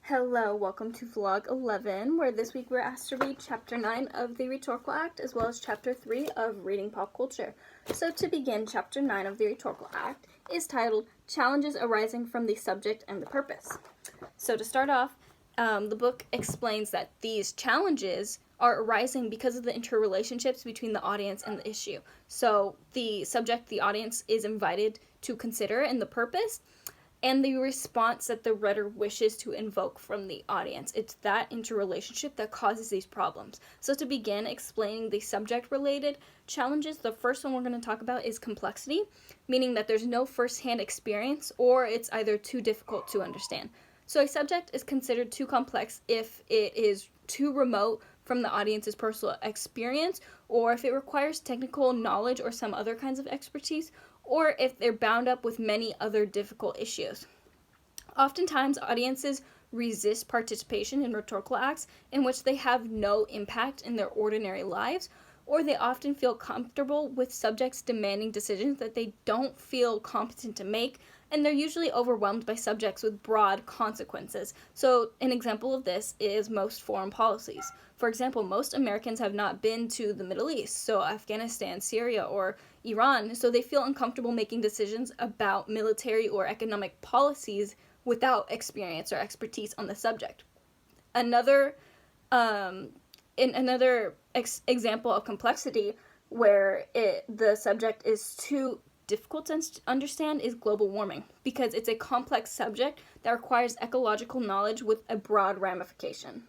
Hello, welcome to Vlog 11, where this week we're asked to read Chapter 9 of the Rhetorical Act, as well as Chapter 3 of Reading Pop Culture. So to begin, Chapter 9 of the Rhetorical Act is titled Challenges Arising from the Subject and the Purpose. So to start off, the book explains that these challenges are arising because of the interrelationships between the audience and the issue. So the subject, the audience, is invited to consider, and the purpose and the response that the reader wishes to invoke from the audience. It's that interrelationship that causes these problems. So to begin explaining the subject-related challenges, the first one we're going to talk about is complexity, meaning that there's no first-hand experience or it's either too difficult to understand. So a subject is considered too complex if it is too remote from the audience's personal experience, or if it requires technical knowledge or some other kinds of expertise, or if they're bound up with many other difficult issues. Oftentimes, audiences resist participation in rhetorical acts in which they have no impact in their ordinary lives, or they often feel comfortable with subjects demanding decisions that they don't feel competent to make, and they're usually overwhelmed by subjects with broad consequences. So an example of this is most foreign policies. For example, most Americans have not been to the Middle East, so Afghanistan, Syria, or Iran, so they feel uncomfortable making decisions about military or economic policies without experience or expertise on the subject. Another example of complexity where the subject is too difficult to understand is global warming, because it's a complex subject that requires ecological knowledge with a broad ramification.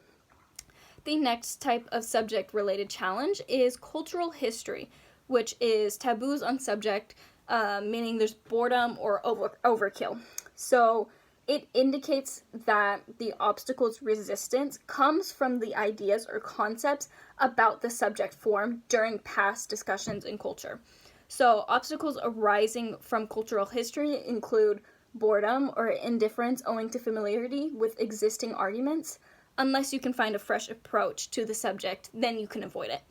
The next type of subject-related challenge is cultural history, which is taboos on subject, meaning there's boredom or overkill. So it indicates that the obstacle's resistance comes from the ideas or concepts about the subject formed during past discussions in culture. So obstacles arising from cultural history include boredom or indifference owing to familiarity with existing arguments. Unless you can find a fresh approach to the subject, then you can avoid it.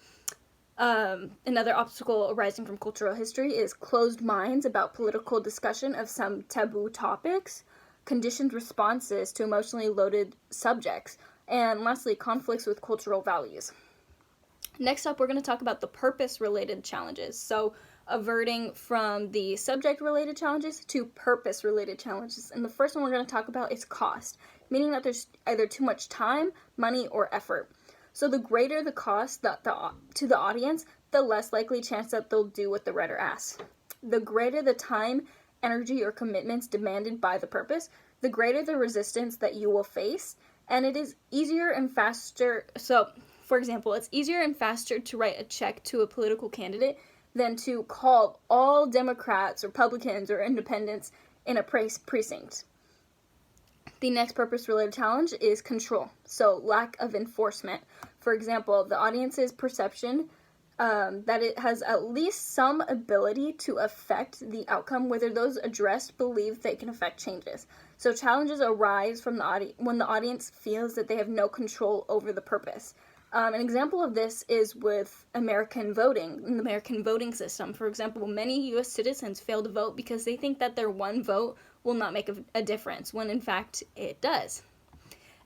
Another obstacle arising from cultural history is closed minds about political discussion of some taboo topics, conditioned responses to emotionally loaded subjects, and lastly, conflicts with cultural values. Next up, we're going to talk about the purpose-related challenges. So averting from the subject-related challenges to purpose-related challenges. And the first one we're going to talk about is cost, meaning that there's either too much time, money, or effort. So the greater the cost to the audience, the less likely chance that they'll do what the reader asks. The greater the time, energy, or commitments demanded by the purpose, the greater the resistance that you will face, and it is easier and faster. So, for example, it's easier and faster to write a check to a political candidate than to call all Democrats, Republicans, or Independents in a precinct. The next purpose-related challenge is control, so lack of enforcement. For example, the audience's perception that it has at least some ability to affect the outcome, whether those addressed believe they can affect changes. So challenges arise from when the audience feels that they have no control over the purpose. An example of this is with American voting, in the American voting system. For example, many U.S. citizens fail to vote because they think that their one vote will not make a difference, when in fact it does.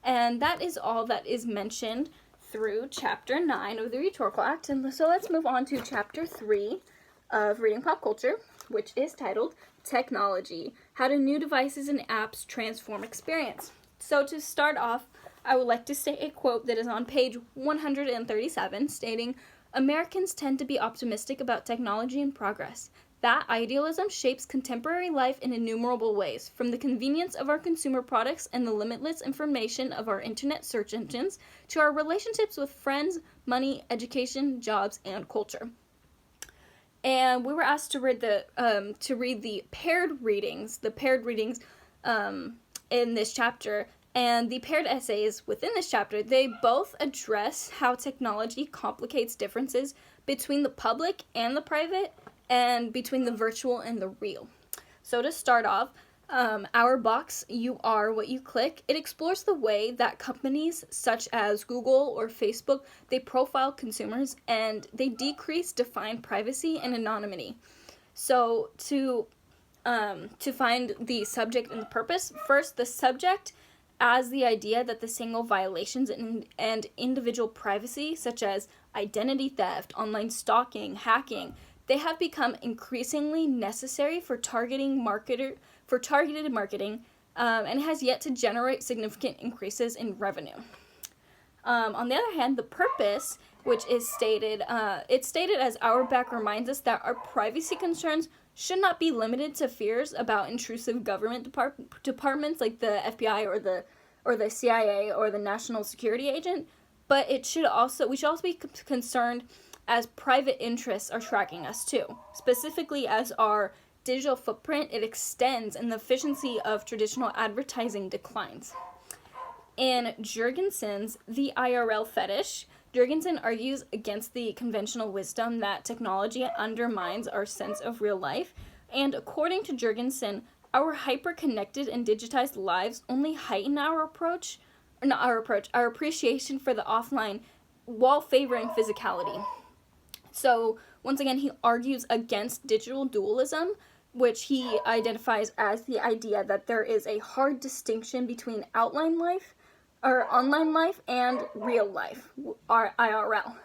And that is all that is mentioned through Chapter 9 of the Rhetorical Act. And so let's move on to Chapter 3 of Reading Pop Culture, which is titled Technology: How Do New Devices and Apps Transform Experience? So to start off, I would like to state a quote that is on page 137, stating, "Americans tend to be optimistic about technology and progress. That idealism shapes contemporary life in innumerable ways, from the convenience of our consumer products and the limitless information of our internet search engines to our relationships with friends, money, education, jobs, and culture." And we were asked to read the paired readings, in this chapter. And the paired essays within this chapter, they both address how technology complicates differences between the public and the private, and between the virtual and the real. So to start off, Our Box, You Are What You Click, it explores the way that companies such as Google or Facebook, they profile consumers and they decrease defined privacy and anonymity. So to find the subject and the purpose, first the subject as the idea that the single violations and individual privacy, such as identity theft, online stalking, hacking, they have become increasingly necessary for targeted marketing, and has yet to generate significant increases in revenue. On the other hand, the purpose, which is stated, it's stated as Auerbach reminds us that our privacy concerns should not be limited to fears about intrusive government departments like the FBI or the CIA or the National Security Agent, but we should also be concerned as private interests are tracking us too, specifically as our digital footprint it extends and the efficiency of traditional advertising declines. In Jurgensen's The IRL Fetish, Jurgensen argues against the conventional wisdom that technology undermines our sense of real life, and according to Jurgensen, our hyper-connected and digitized lives only heighten our appreciation for the offline while favoring physicality. So, once again, he argues against digital dualism, which he identifies as the idea that there is a hard distinction between online life and real life, or IRL.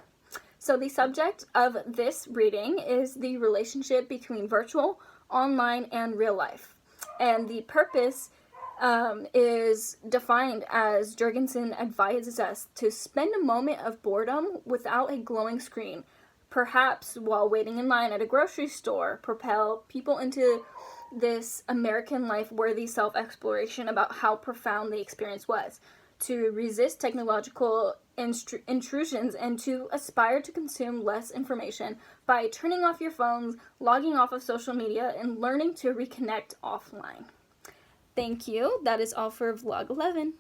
So the subject of this reading is the relationship between virtual, online, and real life. And the purpose is defined as Jurgensen advises us to spend a moment of boredom without a glowing screen, perhaps while waiting in line at a grocery store, propel people into this American life-worthy self-exploration about how profound the experience was, to resist technological intrusions, and to aspire to consume less information by turning off your phones, logging off of social media, and learning to reconnect offline. Thank you. That is all for Vlog 11.